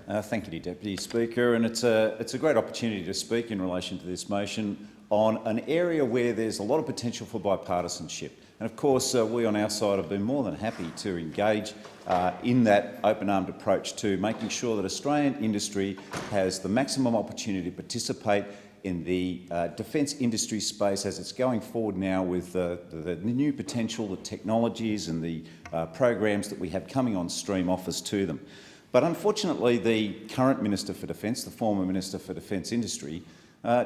Thank you, Deputy Speaker, and it's a great opportunity to speak in relation to this motion on an area where there's a lot of potential for bipartisanship. And of course, we on our side have been more than happy to engage in that open-armed approach to making sure that Australian industry has the maximum opportunity to participate in the defence industry space as it's going forward now with the new potential, the technologies and the programs that we have coming on stream offers to them. But unfortunately, the current Minister for Defence, the former Minister for Defence Industry,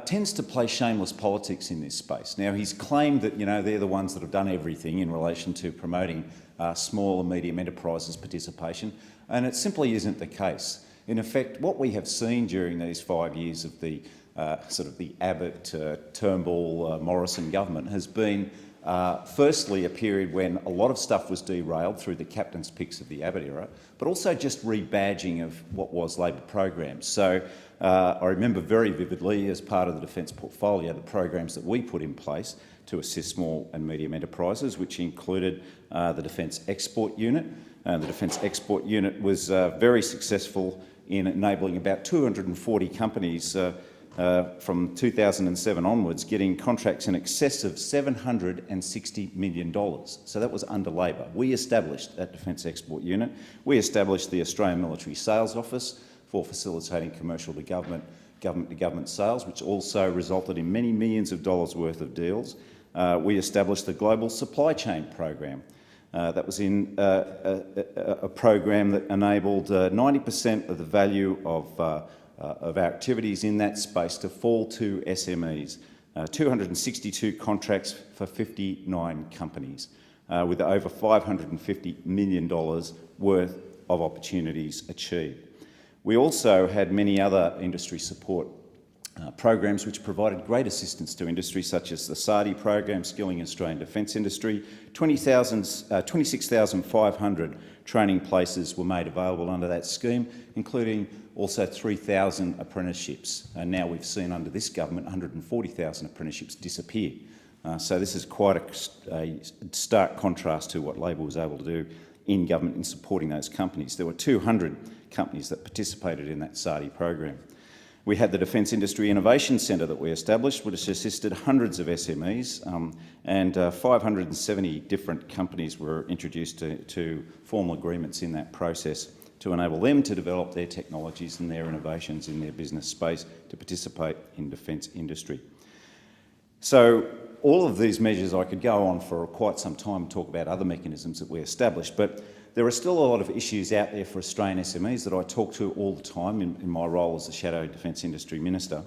tends to play shameless politics in this space. Now, he's claimed that they're the ones that have done everything in relation to promoting small and medium enterprises' participation, and it simply isn't the case. In effect, what we have seen during these 5 years of the the Abbott, Turnbull, Morrison government has been firstly a period when a lot of stuff was derailed through the captain's picks of the Abbott era, but also just rebadging of what was Labor programs. So I remember very vividly, as part of the defence portfolio, the programs that we put in place to assist small and medium enterprises, which included the Defence Export Unit. The Defence Export Unit was very successful in enabling about 240 companies from 2007 onwards, getting contracts in excess of $760 million. So that was under Labor. We established that Defence Export Unit. We established the Australian Military Sales Office for facilitating commercial to government sales, which also resulted in many millions of dollars worth of deals. We established the Global Supply Chain Program. That was in a program that enabled 90% of the value of our activities in that space to fall to SMEs, 262 contracts for 59 companies, with over $550 million worth of opportunities achieved. We also had many other industry support programs which provided great assistance to industry, such as the SARDI program, Skilling Australian Defence Industry. 26,500 training places were made available under that scheme, including also 3,000 apprenticeships. And now we've seen under this government 140,000 apprenticeships disappear. So this is quite a stark contrast to what Labor was able to do in government in supporting those companies. There were 200 companies that participated in that SARDI program. We had the Defence Industry Innovation Centre that we established, which assisted hundreds of SMEs, and 570 different companies were introduced to formal agreements in that process to enable them to develop their technologies and their innovations in their business space to participate in defence industry. So all of these measures, I could go on for quite some time and talk about other mechanisms that we established, but there are still a lot of issues out there for Australian SMEs that I talk to all the time in my role as the Shadow Defence Industry Minister.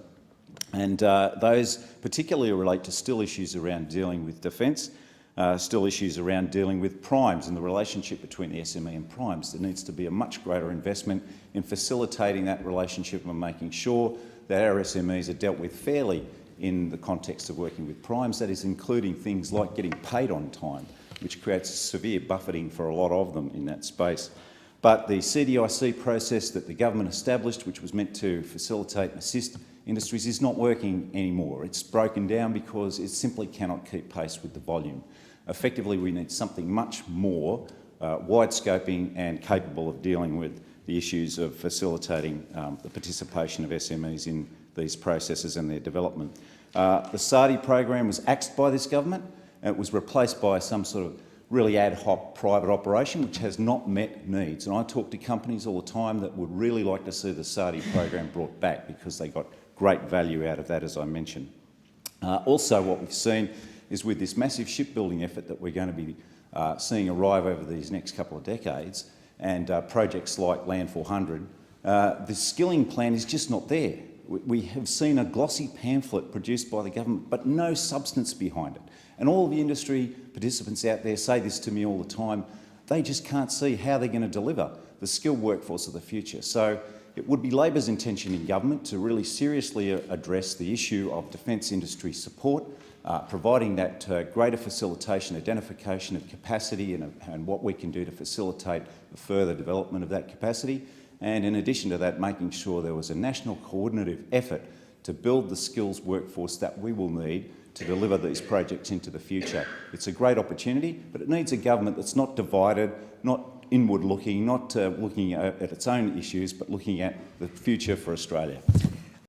And those particularly relate to still issues around dealing with defence, still issues around dealing with primes and the relationship between the SME and primes. There needs to be a much greater investment in facilitating that relationship and making sure that our SMEs are dealt with fairly in the context of working with primes. That is including things like getting paid on time, which creates severe buffeting for a lot of them in that space. But the CDIC process that the government established, which was meant to facilitate and assist industries, is not working anymore. It's broken down because it simply cannot keep pace with the volume. Effectively, we need something much more wide-scoping and capable of dealing with the issues of facilitating the participation of SMEs in these processes and their development. The SARDI program was axed by this government. It was replaced by some sort of really ad hoc private operation which has not met needs. And I talk to companies all the time that would really like to see the SARDI program brought back because they got great value out of that, as I mentioned. Also, what we've seen is with this massive shipbuilding effort that we're going to be seeing arrive over these next couple of decades, and projects like Land 400, the skilling plan is just not there. We have seen a glossy pamphlet produced by the government, but no substance behind it. And all the industry participants out there say this to me all the time. They just can't see how they're going to deliver the skilled workforce of the future. So it would be Labor's intention in government to really seriously address the issue of defence industry support, providing that greater facilitation, identification of capacity and what we can do to facilitate the further development of that capacity. And in addition to that, making sure there was a national coordinative effort to build the skills workforce that we will need to deliver these projects into the future. It's a great opportunity, but it needs a government that's not divided, not inward-looking, not looking at its own issues, but looking at the future for Australia.